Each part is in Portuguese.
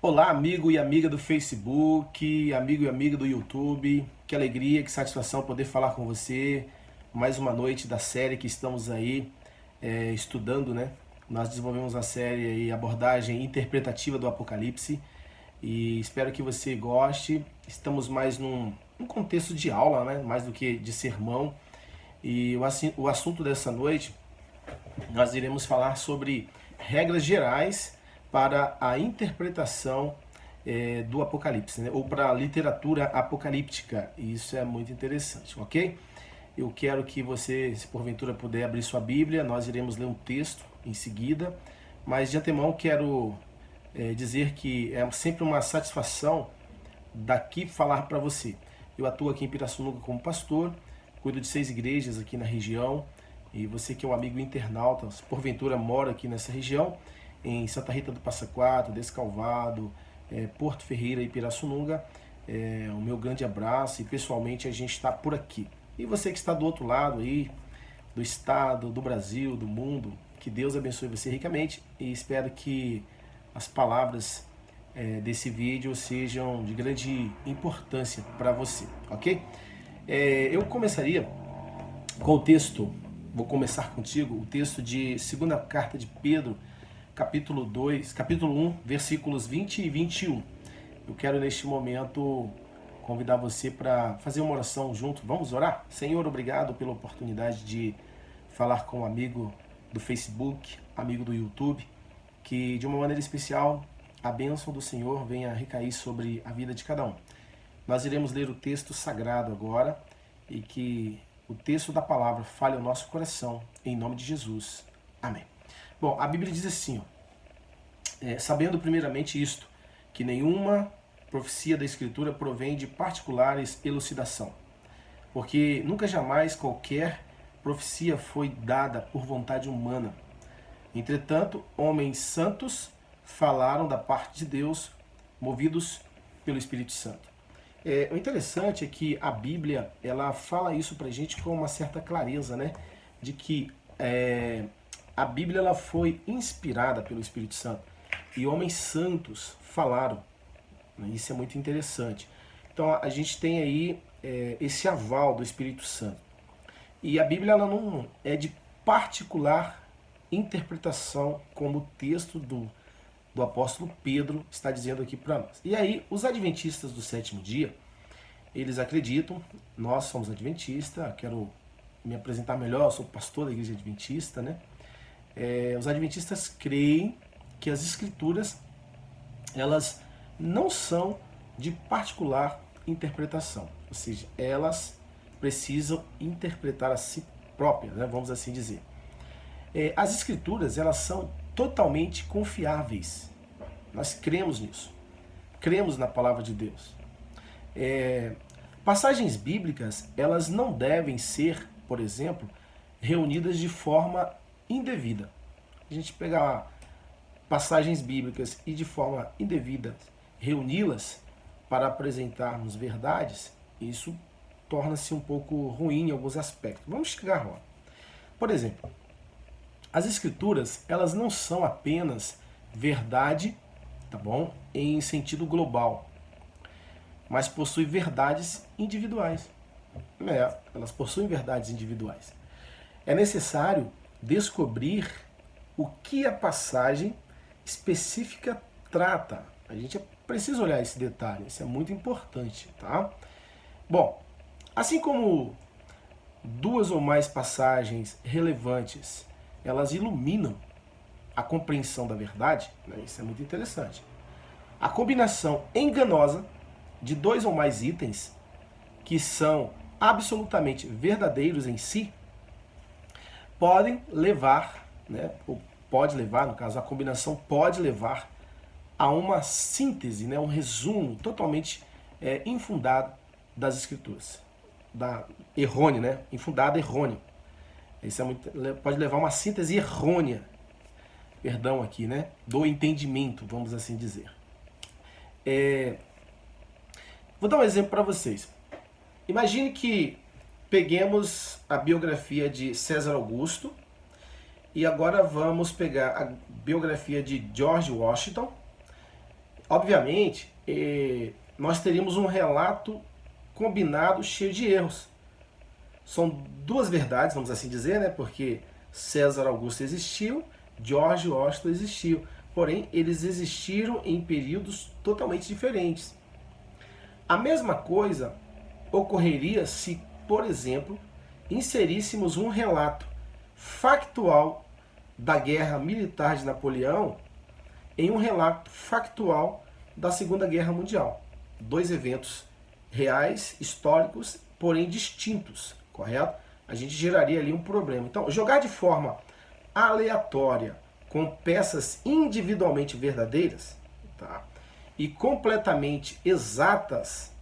Olá, amigo e amiga do Facebook, amigo e amiga do YouTube. Que alegria, que satisfação poder falar com você. Mais uma noite da série que estamos aí estudando, né? Nós desenvolvemos a série aí, abordagem interpretativa do Apocalipse e espero que você goste. Estamos mais num contexto de aula, né? Mais do que de sermão. E o assunto dessa noite, nós iremos falar sobre regras gerais para a interpretação do Apocalipse, né? Ou para a literatura apocalíptica. E isso é muito interessante, ok? Eu quero que você, se porventura puder abrir sua Bíblia, nós iremos ler um texto em seguida, mas de antemão quero dizer que é sempre uma satisfação daqui falar para você. Eu atuo aqui em Pirassununga como pastor, cuido de 6 igrejas aqui na região, e você que é um amigo internauta, se porventura mora aqui nessa região, em Santa Rita do Passa Quatro, Descalvado, Porto Ferreira e Pirassununga, o meu grande abraço e pessoalmente a gente está por aqui. E você que está do outro lado aí, do estado, do Brasil, do mundo, que Deus abençoe você ricamente e espero que as palavras desse vídeo sejam de grande importância para você, ok? Eu começaria com o texto, vou começar contigo, o texto de segunda carta de Pedro, capítulo 1, versículos 20 e 21. Eu quero neste momento convidar você para fazer uma oração junto. Vamos orar? Senhor, obrigado pela oportunidade de falar com um amigo do Facebook, amigo do YouTube, que de uma maneira especial a bênção do Senhor venha recair sobre a vida de cada um. Nós iremos ler o texto sagrado agora e que o texto da palavra fale ao nosso coração, em nome de Jesus. Amém. Bom, a Bíblia diz assim, sabendo primeiramente isto, que nenhuma profecia da Escritura provém de particulares elucidação, porque nunca jamais qualquer profecia foi dada por vontade humana. Entretanto, homens santos falaram da parte de Deus, movidos pelo Espírito Santo. O interessante é que a Bíblia, ela fala isso pra gente com uma certa clareza, né? De que a Bíblia ela foi inspirada pelo Espírito Santo e homens santos falaram. Isso é muito interessante. Então a gente tem aí esse aval do Espírito Santo. E a Bíblia ela não é de particular interpretação, como o texto do apóstolo Pedro está dizendo aqui para nós. E aí, os adventistas do sétimo dia, eles acreditam, nós somos adventistas, quero me apresentar melhor, eu sou pastor da igreja adventista, né? Os adventistas creem que as escrituras, elas não são de particular interpretação, ou seja, elas precisam interpretar a si próprias, né? Vamos assim dizer. As escrituras, elas são totalmente confiáveis. Nós cremos nisso. Cremos na palavra de Deus. Passagens bíblicas, elas não devem ser, por exemplo, reunidas de forma indevida. A gente pegar passagens bíblicas e de forma indevida reuni-las para apresentarmos verdades, isso torna-se um pouco ruim em alguns aspectos. Vamos chegar lá. Por exemplo, as escrituras, elas não são apenas verdade, tá bom? Em sentido global, mas possuem verdades individuais. Elas possuem verdades individuais. É necessário descobrir o que a passagem específica trata. A gente precisa olhar esse detalhe, isso é muito importante, tá? Bom, assim como duas ou mais passagens relevantes elas iluminam a compreensão da verdade, né? Isso é muito interessante. A combinação enganosa de 2 ou mais itens que são absolutamente verdadeiros em si podem levar, né? Ou pode levar, no caso, a combinação pode levar a uma síntese, né? Um resumo totalmente infundado das escrituras, errôneo, né? Infundado, errôneo. Isso pode levar a uma síntese errônea, perdão aqui, né? Do entendimento, vamos assim dizer. Vou dar um exemplo para vocês. Imagine que peguemos a biografia de César Augusto e agora vamos pegar a biografia de George Washington obviamente, nós teríamos um relato combinado cheio de erros. São duas verdades, vamos assim dizer, né? Porque César Augusto existiu, George Washington existiu. Porém, eles existiram em períodos totalmente diferentes. A mesma coisa ocorreria se, por exemplo, inseríssemos um relato factual da guerra militar de Napoleão em um relato factual da Segunda Guerra Mundial. Dois eventos reais, históricos, porém distintos, correto? A gente geraria ali um problema. Então, jogar de forma aleatória com peças individualmente verdadeiras, tá, e completamente exatas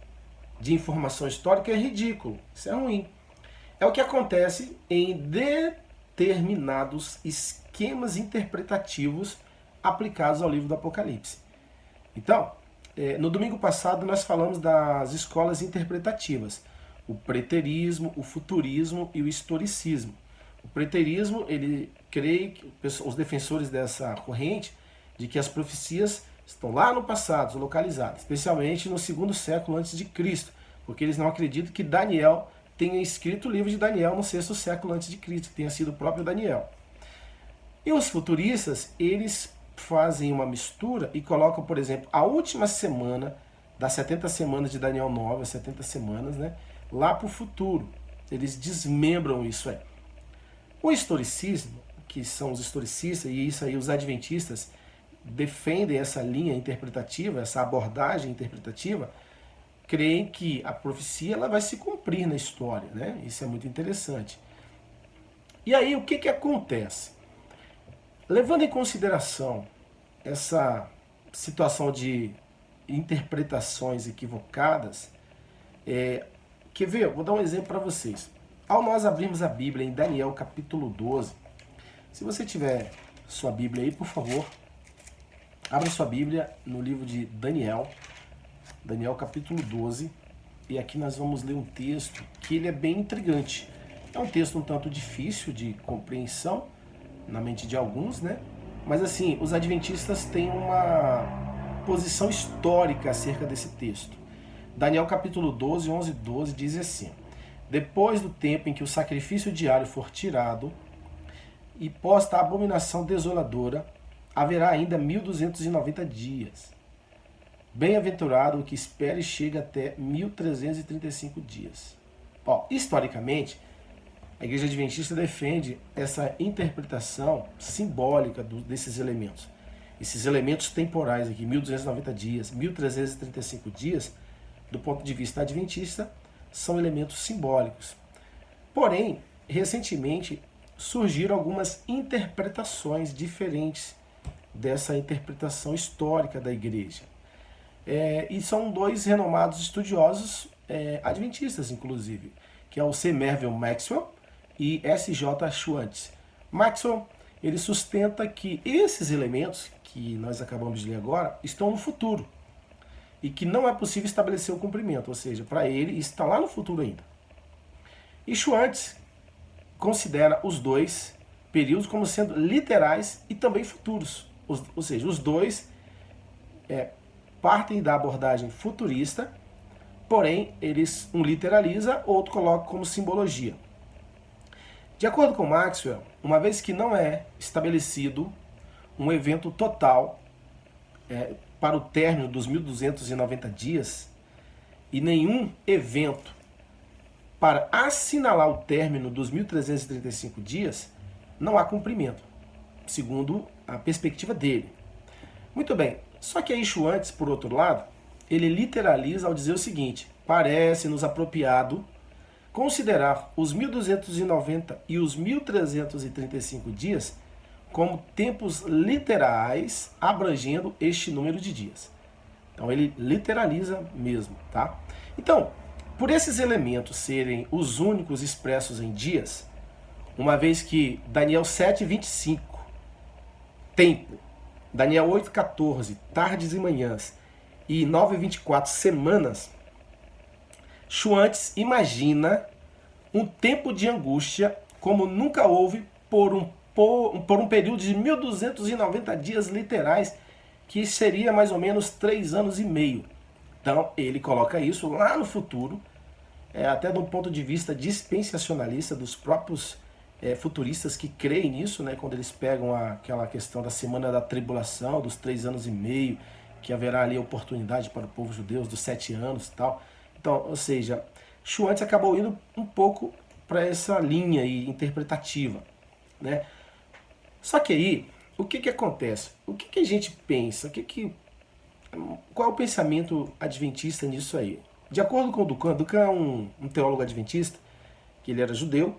de informação histórica é ridículo. Isso é ruim. É o que acontece em determinados esquemas interpretativos aplicados ao livro do Apocalipse. Então, no domingo passado nós falamos das escolas interpretativas, o preterismo, o futurismo e o historicismo. O preterismo, ele crê, os defensores dessa corrente, de que as profecias estão lá no passado, localizadas, especialmente no segundo século antes de Cristo, porque eles não acreditam que Daniel tenha escrito o livro de Daniel no sexto século antes de Cristo, que tenha sido o próprio Daniel. E os futuristas, eles fazem uma mistura e colocam, por exemplo, a última semana das 70 semanas de Daniel 9, as 70 semanas, né, lá para o futuro. Eles desmembram isso aí. O historicismo, que são os historicistas, e isso aí os adventistas defendem essa linha interpretativa, essa abordagem interpretativa, creem que a profecia ela vai se cumprir na história, né? Isso é muito interessante. E aí o que acontece? Levando em consideração essa situação de interpretações equivocadas, quer ver? Vou dar um exemplo para vocês. Ao nós abrirmos a Bíblia em Daniel capítulo 12, se você tiver sua Bíblia aí, por favor, abra sua Bíblia no livro de Daniel, Daniel capítulo 12, e aqui nós vamos ler um texto que ele é bem intrigante. É um texto um tanto difícil de compreensão na mente de alguns, né? Mas assim, os adventistas têm uma posição histórica acerca desse texto. Daniel capítulo 12, 11 e 12 diz assim: depois do tempo em que o sacrifício diário for tirado e posta a abominação desoladora, haverá ainda 1290 dias. Bem-aventurado o que espera e chega até 1335 dias. Bom, historicamente, a Igreja Adventista defende essa interpretação simbólica desses elementos. Esses elementos temporais aqui, 1290 dias, 1335 dias, do ponto de vista adventista, são elementos simbólicos. Porém, recentemente surgiram algumas interpretações diferentes dessa interpretação histórica da Igreja. E são dois renomados estudiosos adventistas, inclusive, que é o C. Mervyn Maxwell e S. J. Schwantz. Maxwell, ele sustenta que esses elementos que nós acabamos de ler agora estão no futuro e que não é possível estabelecer o cumprimento, ou seja, para ele está lá no futuro ainda. E Schwantz considera os dois períodos como sendo literais e também futuros, ou seja, os dois partem da abordagem futurista, porém, um literaliza, outro coloca como simbologia. De acordo com Maxwell, uma vez que não é estabelecido um evento total para o término dos 1290 dias e nenhum evento para assinalar o término dos 1335 dias, não há cumprimento, segundo a perspectiva dele. Muito bem, só que aí Schwantz, por outro lado, ele literaliza ao dizer o seguinte: parece-nos apropriado considerar os 1290 e os 1335 dias como tempos literais abrangendo este número de dias. Então ele literaliza mesmo, tá? Então, por esses elementos serem os únicos expressos em dias, uma vez que Daniel 7:25, tempo, Daniel 8:14, tardes e manhãs, e 9:24, semanas, Schwantz imagina um tempo de angústia como nunca houve por um período de 1290 dias literais que seria mais ou menos 3 anos e meio. Então, ele coloca isso lá no futuro, até de um ponto de vista dispensacionalista dos próprios futuristas que creem nisso, né, quando eles pegam aquela questão da semana da tribulação, dos 3 anos e meio, que haverá ali oportunidade para o povo judeu, dos 7 anos e tal. Então, ou seja, Schwantz acabou indo um pouco para essa linha aí interpretativa, né? Só que aí, o que acontece? O que a gente pensa? Qual é o pensamento adventista nisso aí? De acordo com o Duncan é um teólogo adventista, que ele era judeu,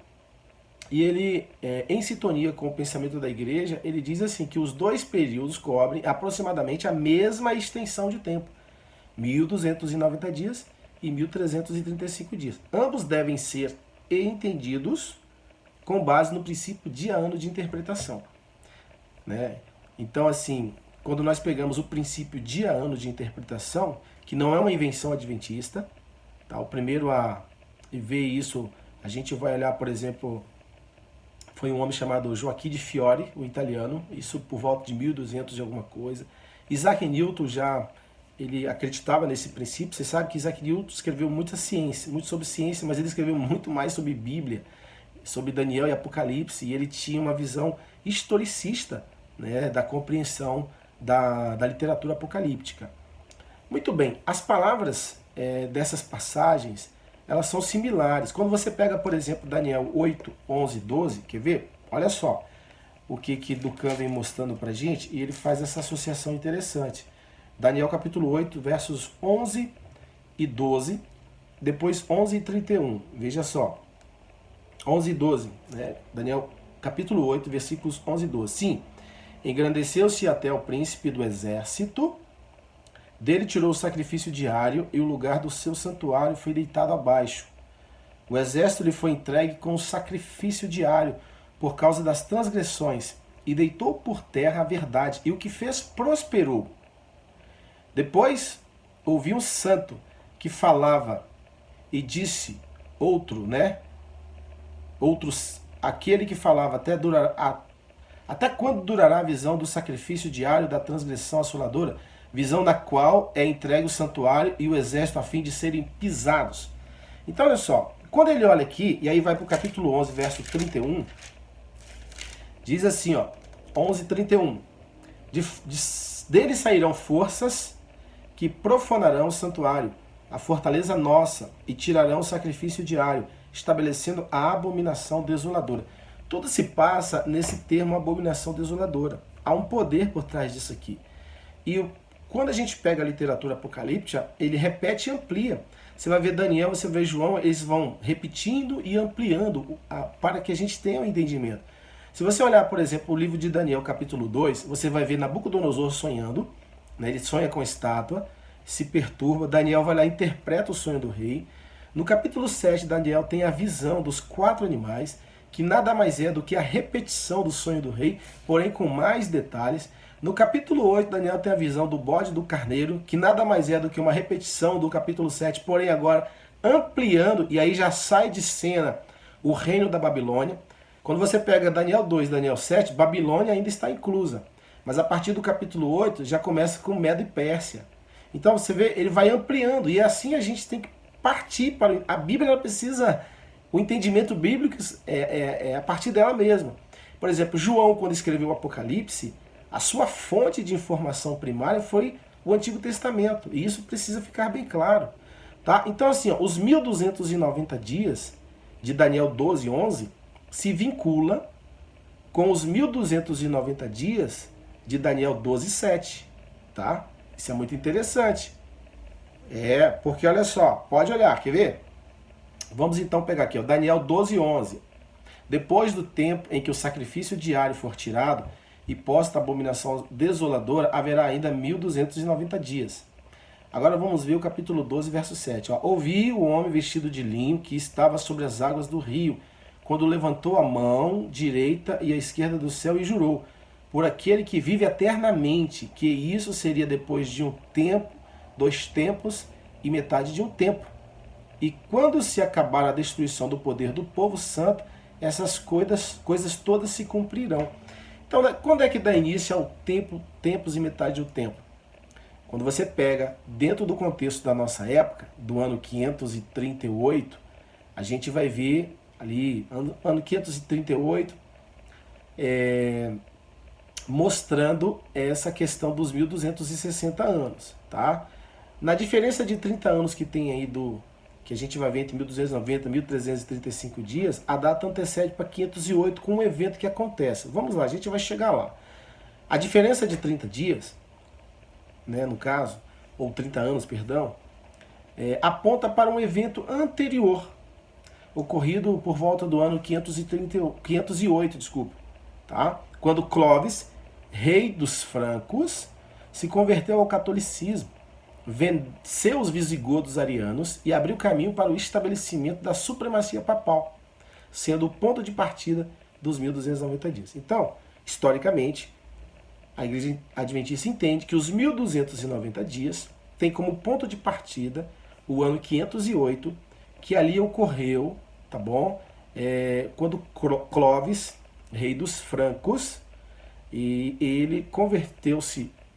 e ele, em sintonia com o pensamento da igreja, ele diz assim que os dois períodos cobrem aproximadamente a mesma extensão de tempo, 1.290 dias e 1.335 dias. Ambos devem ser entendidos com base no princípio dia-ano de interpretação, né? Então, assim, quando nós pegamos o princípio dia-ano de interpretação, que não é uma invenção adventista, tá? O primeiro a ver isso, a gente vai olhar, por exemplo, foi um homem chamado Joaquim de Fiore, o italiano, isso por volta de 1200 e alguma coisa. Isaac Newton ele acreditava nesse princípio. Você sabe que Isaac Newton escreveu muita ciência, muito sobre ciência, mas ele escreveu muito mais sobre Bíblia, sobre Daniel e Apocalipse, e ele tinha uma visão historicista, né, da compreensão da literatura apocalíptica. Muito bem, as palavras dessas passagens, elas são similares. Quando você pega, por exemplo, Daniel 8, 11, 12, quer ver? Olha só o que Duncan vem mostrando pra gente, e ele faz essa associação interessante. Daniel capítulo 8, versos 11 e 12, depois 11 e 31. Veja só, 11 e 12, né? Daniel capítulo 8, versículos 11 e 12. Sim, engrandeceu-se até o príncipe do exército, dele tirou o sacrifício diário e o lugar do seu santuário foi deitado abaixo. O exército lhe foi entregue com o sacrifício diário por causa das transgressões e deitou por terra a verdade, e o que fez prosperou. Depois ouvi um santo que falava e disse, aquele que falava até quando durará a visão do sacrifício diário da transgressão assoladora, visão na qual é entregue o santuário e o exército a fim de serem pisados. Então, olha só, quando ele olha aqui, e aí vai para o capítulo 11, verso 31, diz assim, ó, 11:31, dele sairão forças que profanarão o santuário, a fortaleza nossa, e tirarão o sacrifício diário, estabelecendo a abominação desoladora. Tudo se passa nesse termo abominação desoladora. Há um poder por trás disso aqui. E quando a gente pega a literatura apocalíptica, ele repete e amplia. Você vai ver Daniel, você vai ver João, eles vão repetindo e ampliando para que a gente tenha um entendimento. Se você olhar, por exemplo, o livro de Daniel, capítulo 2, você vai ver Nabucodonosor sonhando, né? Ele sonha com a estátua, se perturba, Daniel vai lá e interpreta o sonho do rei. No capítulo 7, Daniel tem a visão dos 4 animais, que nada mais é do que a repetição do sonho do rei, porém com mais detalhes. No capítulo 8, Daniel tem a visão do bode e do carneiro, que nada mais é do que uma repetição do capítulo 7, porém agora ampliando, e aí já sai de cena o reino da Babilônia. Quando você pega Daniel 2 e Daniel 7, Babilônia ainda está inclusa. Mas a partir do capítulo 8 já começa com Medo e Pérsia. Então você vê, ele vai ampliando, e assim a gente tem que partir para... A Bíblia ela precisa... O entendimento bíblico é a partir dela mesma. Por exemplo, João, quando escreveu o Apocalipse, a sua fonte de informação primária foi o Antigo Testamento. E isso precisa ficar bem claro. Tá? Então, assim, ó, os 1290 dias de Daniel 12, 11 se vincula com os 1290 dias de Daniel 12, 7. Tá? Isso é muito interessante. Porque olha só, pode olhar, quer ver? Vamos então pegar aqui, ó, Daniel 12, 11. Depois do tempo em que o sacrifício diário for tirado e posta a abominação desoladora, haverá ainda 1290 dias. Agora vamos ver o capítulo 12, verso 7. Ó. Ouvi o homem vestido de linho que estava sobre as águas do rio, quando levantou a mão direita e a esquerda do céu e jurou, por aquele que vive eternamente, que isso seria depois de um tempo, 2 tempos e metade de um tempo. E quando se acabar a destruição do poder do povo santo, essas coisas todas se cumprirão. Então, quando é que dá início ao tempo, tempos e metade do tempo? Quando você pega, dentro do contexto da nossa época, do ano 538, a gente vai ver ali, ano 538, mostrando essa questão dos 1260 anos, tá? Na diferença de 30 anos que tem aí que a gente vai ver entre 1290 e 1335 dias, a data antecede para 508 com um evento que acontece. Vamos lá, a gente vai chegar lá. A diferença de 30 dias, né, no caso, ou 30 anos, perdão, aponta para um evento anterior, ocorrido por volta do ano 508, desculpa, tá? Quando Clovis, rei dos francos, se converteu ao catolicismo, venceu os visigodos arianos e abriu caminho para o estabelecimento da supremacia papal, sendo o ponto de partida dos 1290 dias. Então, historicamente, a Igreja Adventista entende que os 1290 dias tem como ponto de partida o ano 508, que ali ocorreu, tá bom? Quando Clovis, rei dos francos, e ele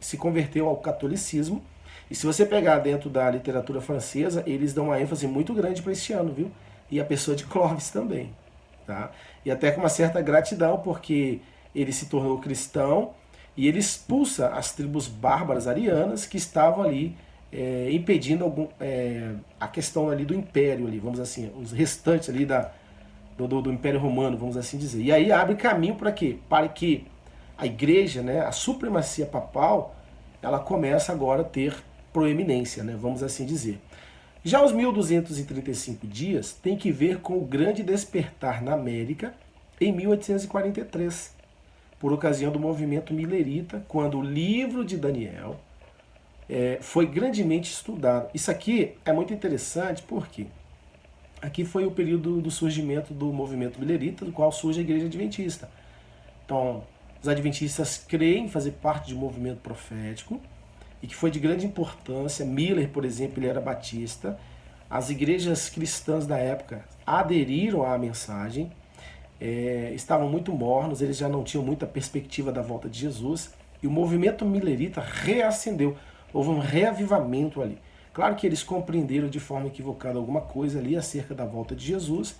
se converteu ao catolicismo. E se você pegar dentro da literatura francesa, eles dão uma ênfase muito grande para esse ano, viu? E a pessoa de Clovis também, tá? E até com uma certa gratidão, porque ele se tornou cristão e ele expulsa as tribos bárbaras arianas que estavam ali impedindo a questão ali do império, ali, vamos assim, os restantes ali do Império Romano, vamos assim dizer. E aí abre caminho para quê? Para que a igreja, né, a supremacia papal, ela começa agora a ter proeminência, né, vamos assim dizer. Já os 1235 dias tem que ver com o grande despertar na América em 1843, por ocasião do movimento milerita, quando o livro de Daniel foi grandemente estudado. Isso aqui é muito interessante porque aqui foi o período do surgimento do movimento milerita, do qual surge a Igreja Adventista. Então, os adventistas creem em fazer parte de um movimento profético e que foi de grande importância. Miller, por exemplo, ele era batista. As igrejas cristãs da época aderiram à mensagem, estavam muito mornos, eles já não tinham muita perspectiva da volta de Jesus, e o movimento milerita reacendeu, houve um reavivamento ali. Claro que eles compreenderam de forma equivocada alguma coisa ali acerca da volta de Jesus,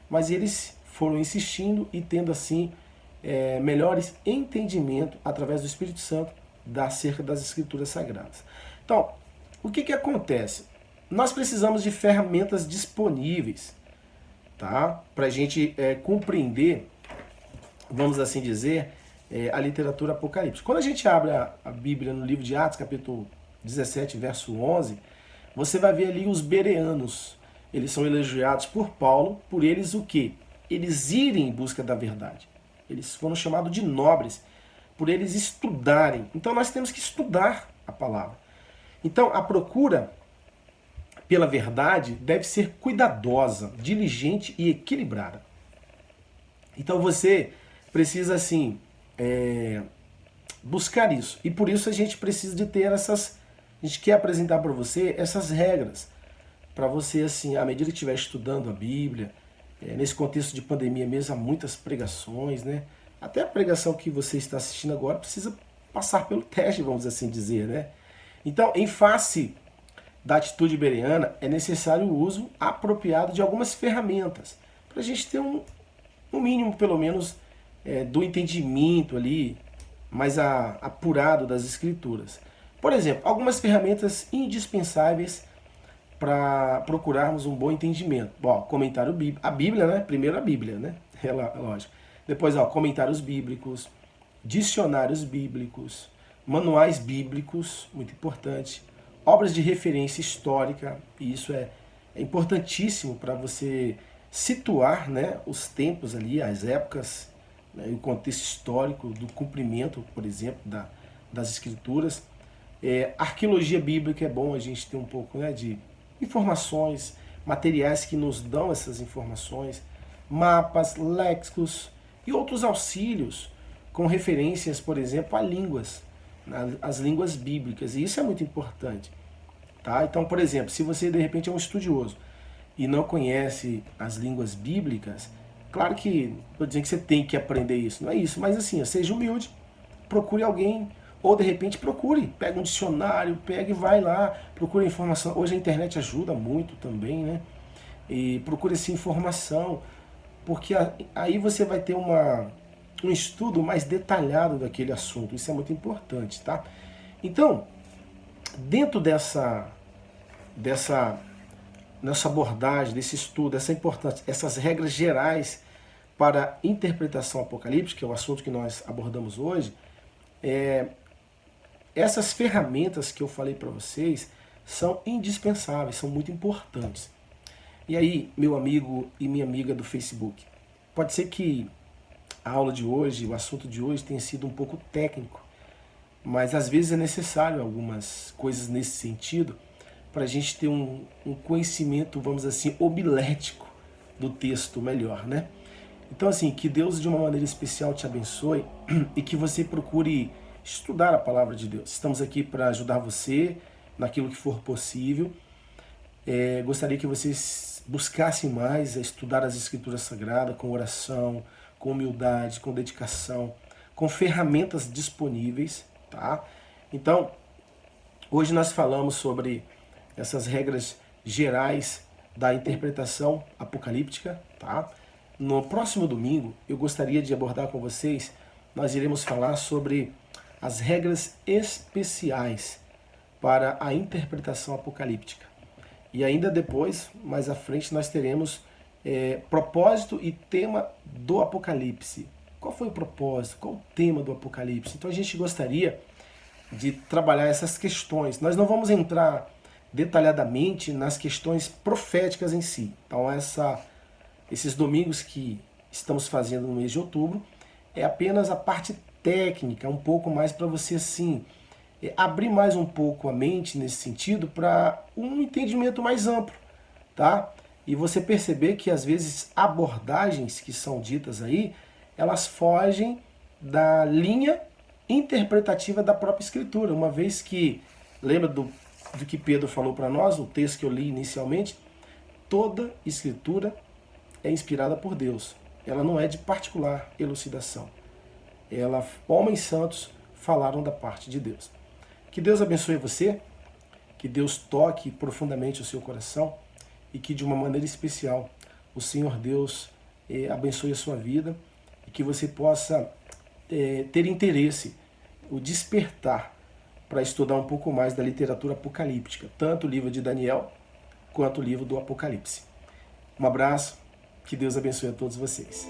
mas eles foram insistindo e tendo assim melhores entendimento através do Espírito Santo acerca das Escrituras Sagradas. Então, o que acontece? Nós precisamos de ferramentas disponíveis, tá? Para a gente compreender, vamos assim dizer, a literatura apocalíptica. Quando a gente abre a Bíblia no livro de Atos, capítulo 17, verso 11, você vai ver ali os bereanos. Eles são elogiados por Paulo, por eles o quê? Eles irem em busca da verdade. Eles foram chamados de nobres, por eles estudarem. Então nós temos que estudar a palavra. Então a procura pela verdade deve ser cuidadosa, diligente e equilibrada. Então você precisa assim buscar isso. E por isso a gente precisa de ter essas... A gente quer apresentar para você essas regras. Para você, assim, à medida que estiver estudando a Bíblia, nesse contexto de pandemia mesmo, há muitas pregações, né? Até a pregação que você está assistindo agora precisa passar pelo teste, vamos assim dizer, né? Então, em face da atitude bereana, é necessário o uso apropriado de algumas ferramentas, para a gente ter um mínimo, pelo menos, do entendimento ali, mais apurado das Escrituras. Por exemplo, algumas ferramentas indispensáveis para procurarmos um bom entendimento. Bom, comentário bíblico. A Bíblia, né? Primeiro a Bíblia, né? É lógico. Depois, comentários bíblicos, dicionários bíblicos, manuais bíblicos, muito importante, obras de referência histórica, e isso é importantíssimo para você situar, né, os tempos ali, as épocas, né, e o contexto histórico do cumprimento, por exemplo, das Escrituras. Arqueologia bíblica é bom a gente ter um pouco, né, de informações, materiais que nos dão essas informações, mapas, léxicos e outros auxílios com referências, por exemplo, a línguas, as línguas bíblicas, e isso é muito importante. Tá? Então, por exemplo, se você de repente é um estudioso e não conhece as línguas bíblicas, Claro que estou dizendo que você tem que aprender isso, não é isso, mas assim, seja humilde, procure alguém, ou de repente procure, pega um dicionário, pega e vai lá, procure informação. Hoje a internet ajuda muito também, né? E procure essa informação, porque aí você vai ter um estudo mais detalhado daquele assunto. Isso é muito importante, tá? Então, dentro nessa abordagem, desse estudo, dessa importância, essas regras gerais para a interpretação apocalíptica, que é o assunto que nós abordamos hoje, essas ferramentas que eu falei para vocês são indispensáveis, são muito importantes. E aí, meu amigo e minha amiga do Facebook, pode ser que a aula de hoje, o assunto de hoje tenha sido um pouco técnico, mas às vezes é necessário algumas coisas nesse sentido para a gente ter um conhecimento, vamos dizer assim, homilético do texto melhor, né? Então assim, que Deus de uma maneira especial te abençoe e que você procure estudar a palavra de Deus. Estamos aqui para ajudar você naquilo que for possível. Gostaria que vocês buscassem mais a estudar as Escrituras Sagradas com oração, com humildade, com dedicação, com ferramentas disponíveis, tá? Então, hoje nós falamos sobre essas regras gerais da interpretação apocalíptica, tá? No próximo domingo, eu gostaria de abordar com vocês, nós iremos falar sobre as regras especiais para a interpretação apocalíptica. E ainda depois, mais à frente, nós teremos propósito e tema do Apocalipse. Qual foi o propósito? Qual o tema do Apocalipse? Então a gente gostaria de trabalhar essas questões. Nós não vamos entrar detalhadamente nas questões proféticas em si. Então esses domingos que estamos fazendo no mês de outubro é apenas a parte técnica, um pouco mais para você assim abrir mais um pouco a mente nesse sentido para um entendimento mais amplo, tá? E você perceber que às vezes abordagens que são ditas aí, elas fogem da linha interpretativa da própria Escritura, uma vez que, lembra do que Pedro falou para nós, o texto que eu li inicialmente, toda Escritura é inspirada por Deus, ela não é de particular elucidação, homens santos falaram da parte de Deus. Que Deus abençoe você, que Deus toque profundamente o seu coração e que de uma maneira especial o Senhor Deus abençoe a sua vida e que você possa ter interesse, o despertar para estudar um pouco mais da literatura apocalíptica, tanto o livro de Daniel quanto o livro do Apocalipse. Um abraço, que Deus abençoe a todos vocês.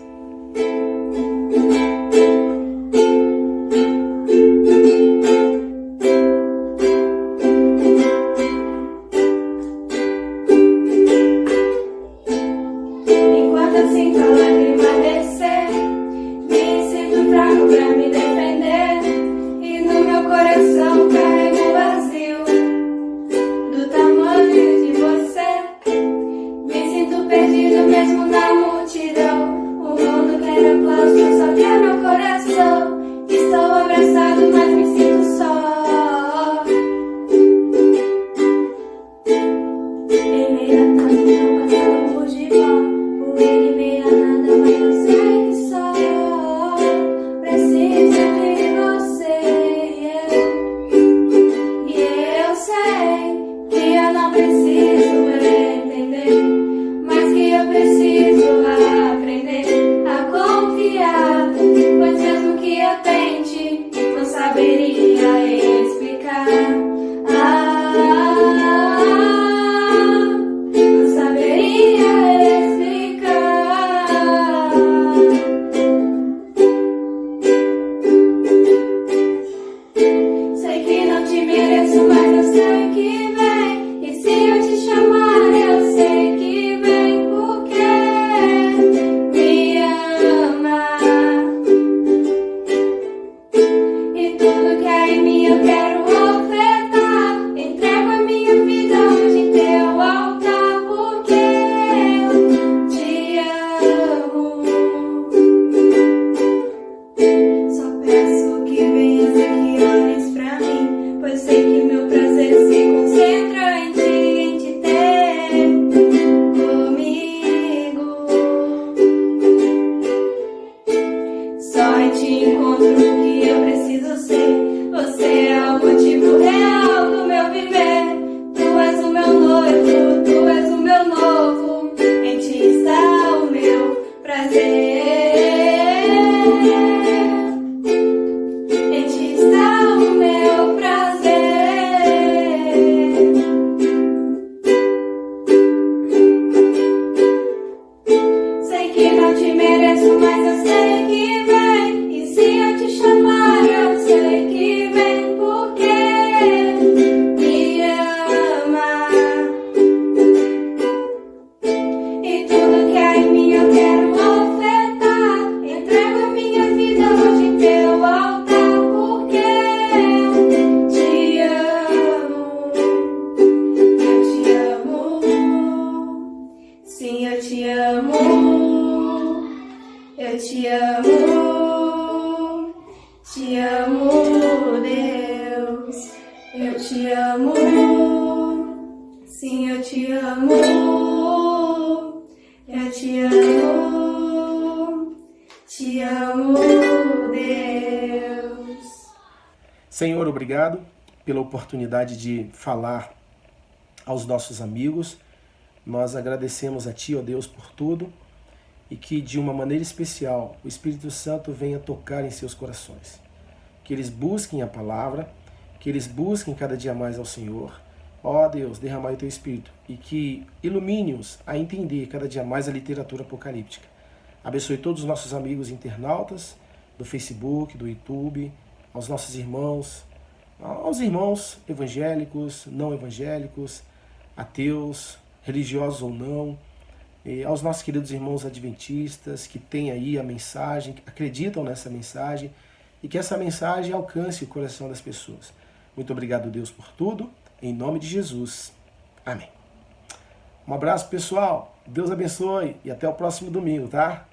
Pois sei que meu prazer se conserva. te amo, sim, eu te amo, te amo, Deus. Senhor, obrigado pela oportunidade de falar aos nossos amigos. Nós agradecemos a Ti, ó Deus, por tudo e que de uma maneira especial o Espírito Santo venha tocar em seus corações. Que eles busquem a palavra, que eles busquem cada dia mais ao Senhor. Ó Deus, derramai o Teu Espírito e que ilumine-os a entender cada dia mais a literatura apocalíptica. Abençoe todos os nossos amigos internautas do Facebook, do YouTube, aos nossos irmãos, aos irmãos evangélicos, não evangélicos, ateus, religiosos ou não, aos nossos queridos irmãos adventistas que têm aí a mensagem, que acreditam nessa mensagem e que essa mensagem alcance o coração das pessoas. Muito obrigado, Deus, por tudo. Em nome de Jesus. Amém. Um abraço, pessoal. Deus abençoe e até o próximo domingo, tá?